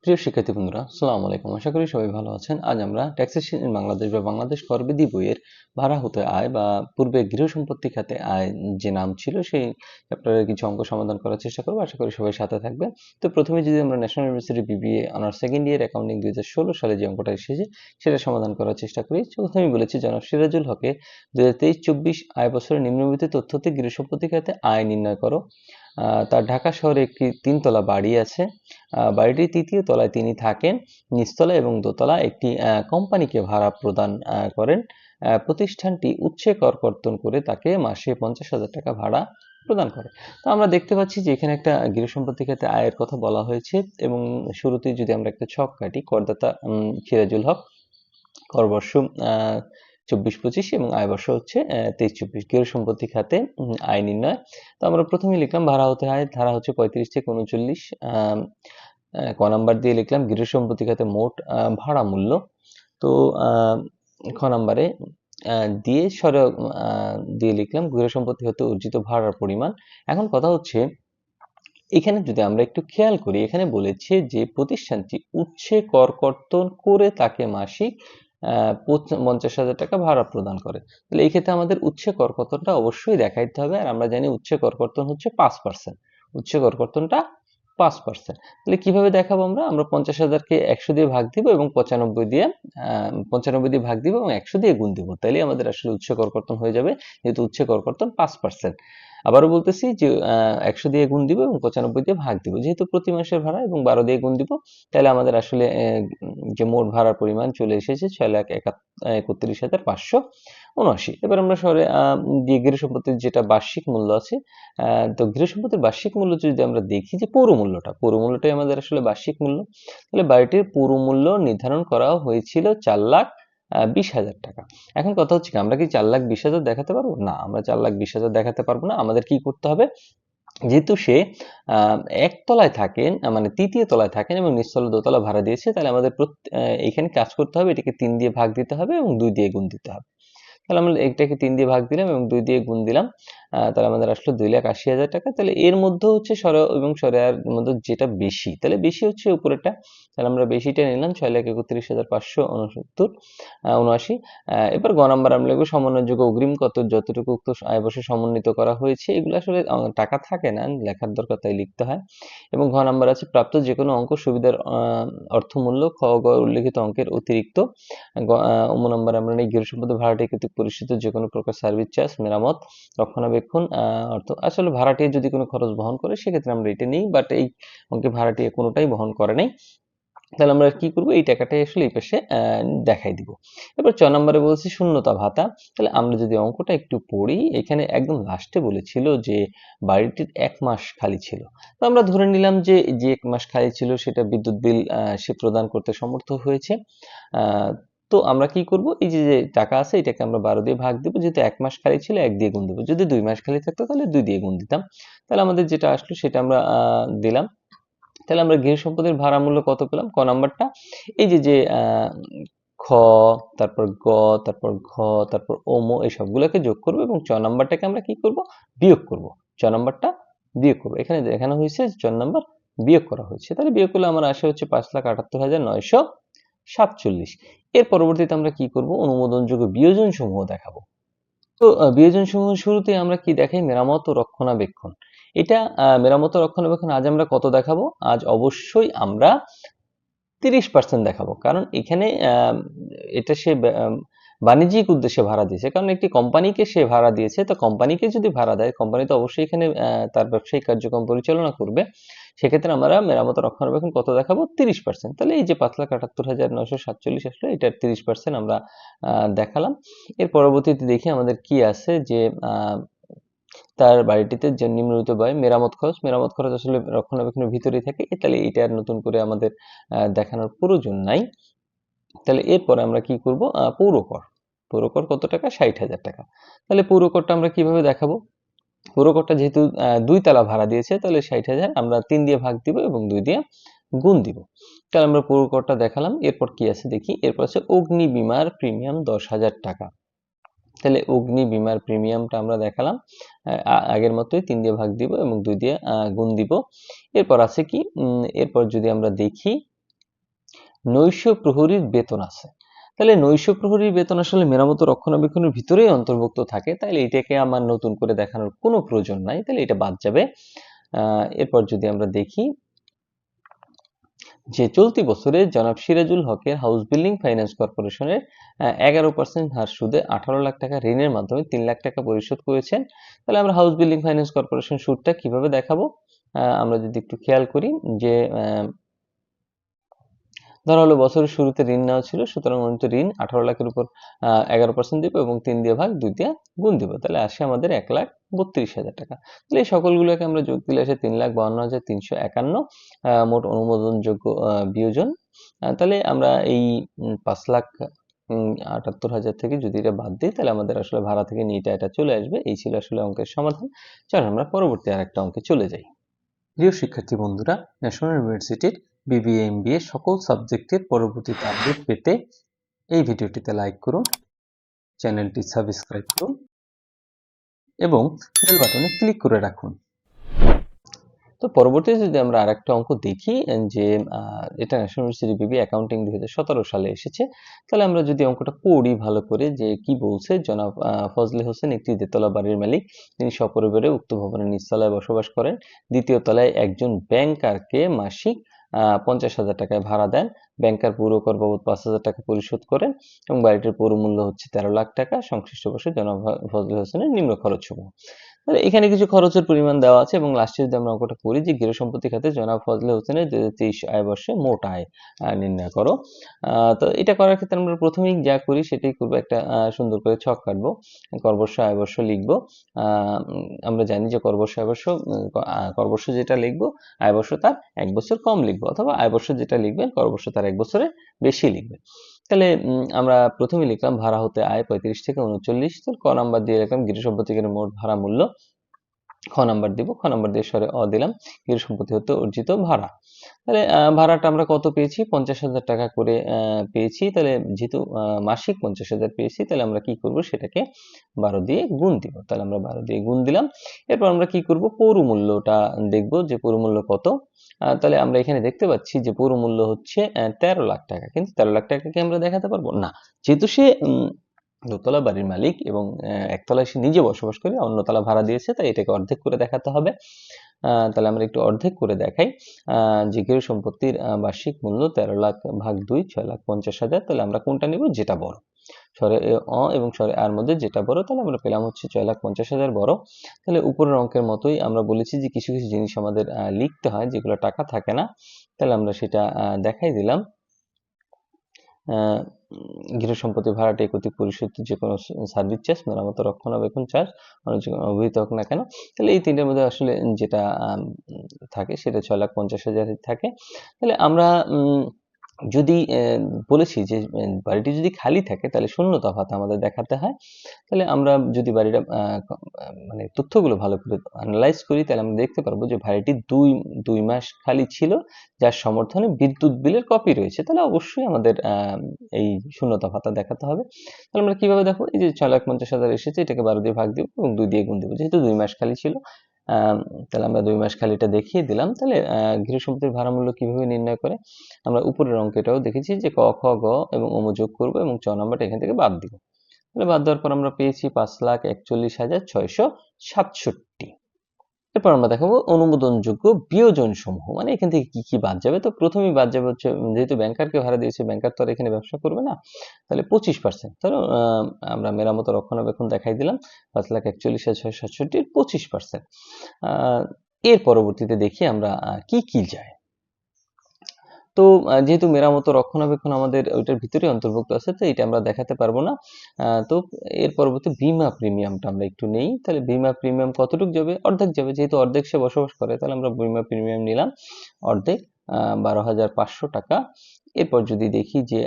প্রিয় শিক্ষার্থী বন্ধুরা, আসসালামু আলাইকুম। আশা করি সবাই ভালো আছেন। আজ আমরা ট্যাক্সেশন ইন বাংলাদেশ বা বাংলাদেশ করবিধি বইয়ের ভাড়া হতে আয় বা পূর্বে গৃহ সম্পত্তি খাতে আয় যে নাম ছিল সেই চ্যাপ্টারের কিছু অঙ্ক সমাধান করার চেষ্টা করব। আশা করি সবাই সাথে থাকবে। তো প্রথমে যদি আমরা national university BBA honours second year accounting 2016 সালে যে অঙ্কটা এসেছে সেটা সমাধান করার চেষ্টা করি। প্রথমেই বলেছি জনাব সিরাজুল হকে 2023-24 আয় বছরের নিম্নলিখিত তথ্যতে গৃহ সম্পত্তি খাতে আয় নির্ণয় করো। তার ঢাকা শহরে একটি 3 তলা বাড়ি আছে। বাড়িটির 3য় তলায় তিনি থাকেন। নিচতলা এবং দোতলা একটি কোম্পানিকে ভাড়া প্রদান করেন। প্রতিষ্ঠানটি উচ্ছে কর কর্তন করে তাকে মাসে 50,000 টাকা ভাড়া প্রদান করে। তো আমরা দেখতে পাচ্ছি যে এখানে একটা গৃহ সম্পত্তি খাতে আয়ের কথা বলা হয়েছে এবং শুরুতেই যদি আমরা একটা ছক কাটি, করদাতা সিরাজুল হক, করবর্ষ 24-25 এবং আয় বর্ষ হচ্ছে 23-24। গৃহ সম্পত্তি খাতে আয় নির্ণয়। তো আমরা প্রথমেই লিখলাম ভাড়া হতে আয়, ধারা হচ্ছে 35 থেকে 39। ক নাম্বার দিয়ে লিখলাম গৃহ সম্পত্তি খাতে মোট ভাড়া মূল্য। তো খ নাম্বারে দিয়ে দিয়ে লিখলাম গৃহ সম্পত্তি হতে অর্জিত ভাড়ার পরিমাণ। এখন কথা হচ্ছে এখানে যদি আমরা একটু খেয়াল করি, এখানে বলেছে যে প্রতিষ্ঠানটি উচ্ছে কর কর্তন করে তাকে মাসিক 50,000 টাকা ভাড়া প্রদান করে। তাহলে এই ক্ষেত্রে আমাদের উচ্ছে কর কর্তনটা অবশ্যই দেখাইতে হবে। আর আমরা জানি উচ্ছে কর কর্তন হচ্ছে 5%। উচ্ছে কর কর্তনটা 5%। তাহলে কিভাবে দেখাবো আমরা 50,000-কে 100 দিয়ে ভাগ দিব এবং 95 দিয়ে ভাগ দিব এবং 100 দিয়ে গুণ দিব। তাইলে আমাদের আসলে উচ্ছে কর কর্তন হয়ে যাবে, যেহেতু উচ্ছে কর কর্তন 5%। আবারও বলতেছি যে 100 দিয়ে গুণ দিব এবং 95 দিয়ে ভাগ দিব। যেহেতু প্রতি মাসের ভাড়া এবং 12 দিয়ে গুণ দিব, তাহলে আমাদের আসলে যে মোট ভাড়ার পরিমাণ চলে এসেছে 6,31,579। এবার আমরা শহরে দিয়ে গৃহ সম্পত্তির যেটা বার্ষিক মূল্য আছে, তো গৃহ সম্পত্তির বার্ষিক মূল্য যদি আমরা দেখি যে পৌর মূল্যটাই আমাদের আসলে বার্ষিক মূল্য। তাহলে বাড়িটির পৌর মূল্য নির্ধারণ করা হয়েছিল 4,20,000 টাকা। এখন কথা হচ্ছে কি, আমরা কি 4,20,000 দেখাতে পারবো? না, আমরা 4,20,000 দেখাতে পারবো না। আমাদের কি করতে হবে, যেহেতু সে একতলায় থাকেন, মানে 3য় তলায় থাকেন এবং নিচতলা দোতলা ভাড়া দিয়েছে, তাহলে আমাদের এখানে কাজ করতে হবে, এটাকে 3 দিয়ে ভাগ দিতে হবে এবং 2 দিয়ে গুণ দিতে হবে। তাহলে আমরা এটাকে 3 দিয়ে ভাগ দিলাম এবং 2 দিয়ে গুণ দিলাম। তাহলে আমাদের আসলো 2,80,000 টাকা। তাহলে এর মধ্যে হচ্ছে এবং সরেয়ার মধ্যে যেটা বেশি, তাহলে বেশি হচ্ছে উপরেরটা। তাহলে আমরা বেশিটা নিলাম 6,31,579। এবার গ নাম্বার আমরা লিখবো সমন্বয়যোগ্য অগ্রিম কত যতটুকু উক্ত আয় বর্ষে সমন্বিত করা হয়েছে। এগুলো আসলে টাকা থাকে না, লেখার দরকার তাই লিখতে হয়। এবং ঘ নাম্বার আছে প্রাপ্ত যে কোনো অঙ্ক সুবিধার অর্থমূল্য খ গ উল্লেখিত অঙ্কের অতিরিক্ত। নম্বরে আমরা নেই গৃহ সম্পত্তি ভাড়াটিয়া কর্তৃক পরিচালিত যে কোনো প্রকার সার্ভিস চার্জ, মেরামত, রক্ষণাবেক্ষণ অর্থ। আসলে ভাড়াটিয়া যদি কোনো খরচ বহন করে সেক্ষেত্রে আমরা এটা নিই, বাট এই অঙ্কে ভাড়াটিয়া কোনোটাই বহন করে নাই। তাহলে আমরা কি করব, এই টাকাটাই আসলে এই পাশে দেখাই দিব। এবার 6 নম্বরে বলছি শূন্যতা ভাতা। তাহলে আমরা যদি অঙ্কটা একটু পড়ি, এখানে একদম লাস্টে বলেছিল যে বাড়িটির 1 মাস খালি ছিল। তো আমরা ধরে নিলাম যে 1 মাস খালি ছিল সেটা বিদ্যুৎ বিল সে প্রদান করতে সমর্থ হয়েছে। তো আমরা কি করব, এই যে টাকা আছে এটাকে আমরা 12 দিয়ে ভাগ দিব। যেহেতু 1 মাস খালি ছিল 1 দিয়ে গুণ দেব। যদি 2 মাস খালি থাকতো তাহলে 2 দিয়ে গুণ দিতাম। তাহলে আমাদের যেটা আসলো সেটা আমরা দিলাম। তাহলে আমরা গৃহ সম্পত্তির ভাড়া মূল্য কত পেলাম, ক নাম্বারটা। এই যে খ, তারপর গ, তারপর ঘ, তারপর ওম, এই সবগুলোকে যোগ করব এবং 6 নাম্বারটাকে আমরা কি করব, বিয়োগ করব। 6 নাম্বারটা বিয়োগ করব। এখানে দেখানো হয়েছে 4 নাম্বার বিয়োগ করা হয়েছে। তাহলে বিয়োগ করলে আমার আসে হচ্ছে 5,78,947। এর পরবর্তীতে আমরা কি করব, অনুমোদনযোগ্য বিয়োজন সমূহ দেখাবো। তো বিয়োজন সমূহ শুরুতে আমরা কি দেখাই, মেরামত ও রক্ষণাবেক্ষণ। এটা মেরামত ও রক্ষণাবেক্ষণ আজ আমরা কত দেখাবো, আজ অবশ্যই আমরা 30% দেখাবো। কারণ এখানে এটা সে বাণিজ্যিক উদ্দেশ্যে ভাড়া দিয়েছে, কারণ একটি কোম্পানিকে সে ভাড়া দিয়েছে। তো কোম্পানিকে যদি ভাড়া দেয়, কোম্পানি তো অবশ্যই এখানে তার ব্যবসায়িক কার্যক্রম পরিচালনা করবে। সেক্ষেত্রে আমরা মেরামত ও রক্ষণাবেক্ষণ কত দেখাবো, 30%। তাহলে এই যে 5,78,947 আসলে এটার 30% আমরা দেখালাম। এর পরবর্তীতে দেখি আমাদের কি আছে, যে তার বাড়িটিতে যে নিম্নলিখিত ব্যয় মেরামত খরচ আসলে রক্ষণাবেক্ষণের ভিতরেই থাকে, তাহলে এটা আর নতুন করে আমাদের দেখানোর প্রয়োজন নাই। তাহলে এরপরে আমরা কি করব, পৌরকর কত টাকা, 60,000 টাকা। তাহলে পৌরকরটা আমরা কিভাবে দেখাবো, পৌরকরটা যেহেতু 2 তলা ভাড়া দিয়েছে, তাহলে 60,000 আমরা 3 দিয়ে ভাগ দিব এবং 2 দিয়ে গুণ দিব। তাহলে আমরা পৌরকরটা দেখালাম। এরপর কি আছে দেখি, এরপর আছে অগ্নি বীমার প্রিমিয়াম 10,000 টাকা। তাহলে অগ্নি বীমার প্রিমিয়ামটা আমরা দেখালাম, আগের মতোই 3 দিয়ে ভাগ দিব এবং 2 দিয়ে গুণ দিব। এরপর আছে কি, এরপর যদি আমরা দেখি নৈশ প্রহরীর বেতন আছে। তাহলে নৈশ প্রহরীর বেতন আসলে মেরামত রক্ষণাবেক্ষণের ভিতরেই অন্তর্ভুক্ত থাকে, তাহলে এটাকে আমার নতুন করে দেখানোর কোনো প্রয়োজন নাই, তাহলে এটা বাদ যাবে। এরপর যদি আমরা দেখি যে চলতি বছরে জনাব সিরাজুল হকের হাউস বিল্ডিং ফাইন্যান্স কর্পোরেশনের 11% হার সুদে 18 লাখ টাকা ঋণের মাধ্যমে 3 লাখ টাকা পরিশোধ করেছেন। তাহলে আমরা হাউস বিল্ডিং ফাইন্যান্স কর্পোরেশন সুদটা কিভাবে দেখাবো? আমরা যদি একটু খেয়াল করি যে ধরা হলো বছরের শুরুতে ঋণ নেওয়া ছিল, সুতরাং অনুমিত ঋণ 18 লাখের উপর 11% দিব এবং 3 দিয়ে ভাগ 2 দিয়ে গুণ দিব, তাহলে আসে আমাদের 1,32,000 টাকা। তাহলে এই সকলগুলোকে আমরা যোগ দিলে আসে 3,52,351 মোট অনুমোদনযোগ্য বিয়োজন। তাহলে আমরা এই 5,78,000 থেকে যদি এটা বাদ দিই, তাহলে আমাদের আসলে ভাড়া থেকে এটা চলে আসবে। এই ছিল আসলে অঙ্কের সমাধান। চলো আমরা পরবর্তী আরেকটা অঙ্কে চলে যাই। প্রিয় শিক্ষার্থী বন্ধুরা, ন্যাশনাল ইউনিভার্সিটির বিবিএ এমবিএ সকল সাবজেক্টের পরবর্তীতে আপডেট পেতে এই ভিডিওটিতে লাইক করুন, চ্যানেলটি সাবস্ক্রাইব করুন এবং বেল বাটনে ক্লিক করে রাখুন। তো পরবর্তীতে যদি আমরা আরেকটা অঙ্ক দেখি যে এটা ন্যাশনাল ইউনিভার্সিটি বিবিএ অ্যাকাউন্টিং 2017 সালে এসেছে, তাহলে আমরা যদি অঙ্কটা পড়ি ভালো করে যে কি বলছে। জনাব ফজলে হোসেন একটি দোতলা বাড়ির মালিক, তিনি সপরিবারে উক্ত ভবনের নিচতলায় বসবাস করেন। দ্বিতীয় তলায় একজন ব্যাংকারকে মাসিক 50,000 টাকায় ভাড়া দেন। ব্যাংকার পুরো কর বাবদ 5,000 টাকা পরিশোধ করেন এবং বাড়িটির পুরো মূল্য হচ্ছে 13 লাখ টাকা। সংশ্লিষ্ট বছর জনাব ফজলে হোসেনের নিম্ন খরচসমূহ। তাহলে এখানে কিছু খরচের পরিমাণ দেওয়া আছে এবং লাস্টে যদি আমরা অঙ্কটা করি যে গৃহ সম্পত্তি খাতে জনাব ফজলে হোসেনের 2023 আয় বর্ষে মোট আয় নির্ণয় করো। তো এটা করার ক্ষেত্রে আমরা প্রথমেই যা করি সেটাই করবো, একটা সুন্দর করে ছক কাটবো, করবর্ষ আয় বর্ষ লিখবো। আমরা জানি যে করবর্ষ আয় বর্ষ, করবর্ষ যেটা লিখবো আয় বর্ষ তার 1 বছর কম লিখবো, অথবা আয় বর্ষ যেটা লিখবেন করবর্ষ তার 1 বছরের বেশি লিখবেন। তাহলে আমরা প্রথমে লিখলাম ভাড়া হতে আয় 35 থেকে 39। তো ক নাম্বার দিয়ে লিখলাম গৃহ সম্পত্তির মোট ভাড়া মূল্য। খ নাম্বার দিব, খ নাম্বার দিয়ে সরে অ দিলাম, গৃহ সম্পত্তি হতে অর্জিত ভাড়া। তাহলে ভাড়াটা আমরা কত পেয়েছি? 50,000 টাকা করে পেয়েছি। তাহলে যেহেতু মাসিক 50,000 পেয়েছি, তাহলে আমরা কি করব? সেটাকে 12 দিয়ে গুণ দিব। তাহলে আমরা 12 দিয়ে গুণ দিলাম। এরপর আমরা কি করব? পৌর মূল্যটা দেখব যে পৌর মূল্য কত। তাহলে আমরা এখানে দেখতে পাচ্ছি যে পৌর মূল্য হচ্ছে 13 লাখ টাকা। কিন্তু 13 লাখ টাকা কি আমরা দেখাতে পারবো না, যেহেতু সে দোতলা বাড়ির মালিক এবং একতলায় সে নিজে বসবাস করে, অন্য তলা ভাড়া দিয়েছে, তাই এটাকে অর্ধেক করে দেখাতে হবে। তাহলে আমরা একটু অর্ধেক করে দেখাই যে গৃহ সম্পত্তির বার্ষিক মূল্য 13 লাখ ভাগ 2 6,50,000। তাহলে আমরা কোনটা নিব? যেটা বড়। স্বরে অ এবং স্বরে আর মধ্যে যেটা বড়, তাহলে আমরা পেলাম হচ্ছে 6,50,000 বড়। তাহলে উপরের অঙ্কের মতোই আমরা বলেছি যে কিছু কিছু জিনিস আমাদের লিখতে হয় যেগুলো টাকা থাকে না, তাহলে আমরা সেটা দেখাই দিলাম। গৃহ সম্পত্তি ভাড়াটি কর্তৃক পরিশোধিত যে কোনো সার্ভিস চার্জ, মেরামত রক্ষণাবেক্ষণ চার্জ, অভিহিত হোক না কেন, তাহলে এই তিনটের মধ্যে আসলে যেটা থাকে সেটা 6,50,000 থাকে। তাহলে আমরা যদি বলেছি যে বাড়িটি যদি খালি থাকে তাহলে শূন্য তফাৎ আমাদের দেখাতে হয়। তাহলে আমরা যদি বাড়িটা মানে তথ্যগুলো ভালো করে অ্যানালাইজ করি, তাহলে আমরা দেখতে পারবো যে বাড়িটি 2 মাস খালি ছিল, যার সমর্থনে বিদ্যুৎ বিলের কপি রয়েছে। তাহলে অবশ্যই আমাদের এই শূন্য তফাৎটা দেখাতে হবে। তাহলে আমরা কিভাবে দেখো? এই যে 6,50,000 এসেছে, এটাকে 12 দিয়ে ভাগ দিব এবং 2 দিয়ে গুণ দিব, যেহেতু 2 মাস খালি ছিল। তাহলে আমরা 2 মাস খালিটা দেখিয়ে দিলাম। তাহলে গৃহ সম্পত্তির ভাড়া মূল্য কিভাবে নির্ণয় করে? আমরা উপরের অঙ্কেটাও দেখেছি যে ক, খ, গ এবং ঙ যোগ করব এবং চ নাম্বারটা এখান থেকে বাদ দিব। তাহলে বাদ দেওয়ার পর আমরা পেয়েছি 5,41,667। এরপর আমরা দেখাবো অনুমোদনযোগ্য বিয়োজন সমূহ, মানে এখান থেকে কি কি বাদ যাবে। তো প্রথমেই বাদ যাবে হচ্ছে, যেহেতু ব্যাংকারকে ভাড়া দিয়েছে, ব্যাংকার তো আর এখানে ব্যবসা করবে না, তাহলে 25%। তাহলে আমরা মেরামত রক্ষণাবেক্ষণ দেখাই দিলাম 5,41,667 25%। এর পরবর্তীতে দেখি আমরা কি কি যায়। তো যেহেতু মেরামত রক্ষণাবেক্ষণ আমাদের ওইটার ভিতরে অন্তর্ভুক্ত আছে, তো এটা আমরা দেখাতে পারবো না। তো এর পরবর্তী বীমা প্রিমিয়ামটা আমরা একটু নেই। তাহলে বীমা প্রিমিয়াম কতটুকু যাবে? অর্ধেক যাবে, যেহেতু অর্ধেক সে বসবাস করে, তাহলে আমরা বীমা প্রিমিয়াম নিলাম অর্ধেক, 12,500 টাকা। এরপর যদি দেখি যে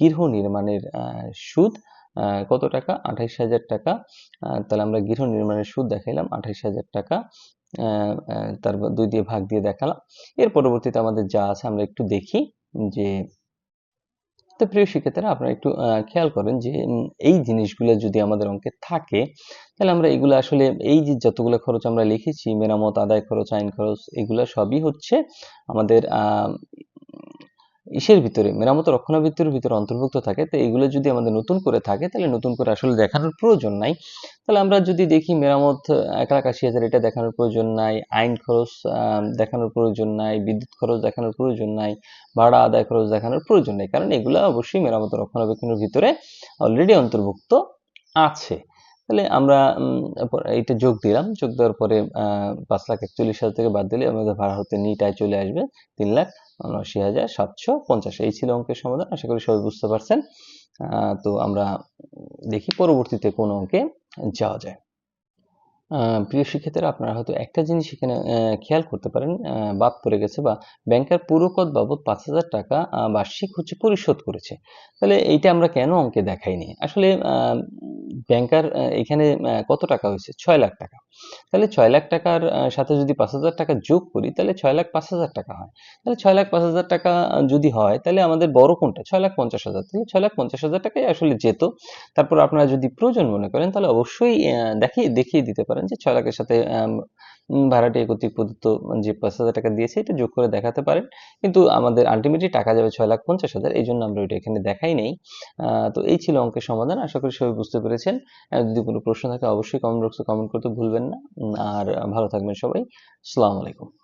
গৃহ নির্মাণের সুদ কত টাকা? 28,000 টাকা। তাহলে আমরা গৃহ নির্মাণের সুদ দেখাইলাম 28,000 টাকা, তারপর 2 দিয়ে ভাগ দিয়ে দেখালাম। এর পরবর্তীতে আমাদের যা আছে আমরা একটু দেখি যে, তো প্রিয় শিক্ষার্থীরা আপনারা একটু খেয়াল করেন যে এই জিনিসগুলো যদি আমাদের অঙ্কে থাকে, তাহলে আমরা এগুলো আসলে এই যে যতগুলো খরচ আমরা লিখেছি, মেরামত, আদায় খরচ, আইন খরচ, এগুলো সবই হচ্ছে আমাদের ইসের ভিতরে মেরামত রক্ষণাবেক্ষণের ভিতরে অন্তর্ভুক্ত থাকে, তো এগুলো যদি আমাদের নতুন করে থাকে তাহলে নতুন করে আসলে দেখানোর প্রয়োজন নাই। তাহলে আমরা যদি দেখি মেরামত 1,80,000 এটা দেখানোর প্রয়োজন নাই, আইন খরচ দেখানোর প্রয়োজন নাই, বিদ্যুৎ খরচ দেখানোর প্রয়োজন নাই, ভাড়া আদায় খরচ দেখানোর প্রয়োজন নেই, কারণ এগুলো অবশ্যই মেরামত রক্ষণাবেক্ষণের ভিতরে অলরেডি অন্তর্ভুক্ত আছে। তাহলে আমরা এইটা যোগ দিলাম, যোগ দেওয়ার পরে 5,41,000 থেকে বাদ দিলে আমাদের ভাড়া হতে নিট আয় চলে আসবে 3,79,750। এই ছিল অঙ্কের সমাধান। আশা করি সবাই বুঝতে পারছেন। তো আমরা দেখি পরবর্তীতে কোন অঙ্কে যাওয়া যায়। প্রিয় শিক্ষার্থীরা, আপনারা হয়তো একটা জিনিস এখানে খেয়াল করতে পারেন, বাদ পড়ে গেছে, বা ব্যাংকার পুরো কর বাবদ 5,000 টাকা বার্ষিক হচ্ছে পরিশোধ করেছে। তাহলে এইটা আমরা কেন অঙ্কে দেখাইনি? আসলে ব্যাংকার এখানে কত টাকা হয়েছে? 6,00,000 টাকা। তাহলে 6,00,000 টাকার সাথে যদি 5,000 টাকা যোগ করি তাহলে 6,05,000 টাকা হয়। তাহলে 6,05,000 টাকা যদি হয় তাহলে আমাদের বড় কোনটা? 6,50,000। তাহলে 6,50,000 টাকাই আসলে যেত। তারপর আপনারা যদি প্রয়োজন মনে করেন তাহলে অবশ্যই দেখিয়ে দিতে পারেন যে 6,00,000 এর সাথে ভাড়াটিয়া কর্তৃক প্রদত্ত যে 5,000 টাকা দিয়েছে এটা যোগ করে দেখাতে পারেন। কিন্তু আমাদের আল্টিমেটলি টাকা যাবে 6,50,000, এইজন্য আমরা ওইটা এখানে দেখাই নাই। তো এই ছিল অঙ্কের সমাধান। আশা করি সবাই বুঝতে পেরেছেন। যদি কোনো প্রশ্ন থাকে অবশ্যই কমেন্ট বক্সে কমেন্ট করতে ভুলবেন না। আর ভালো থাকবেন সবাই। আসসালামু আলাইকুম।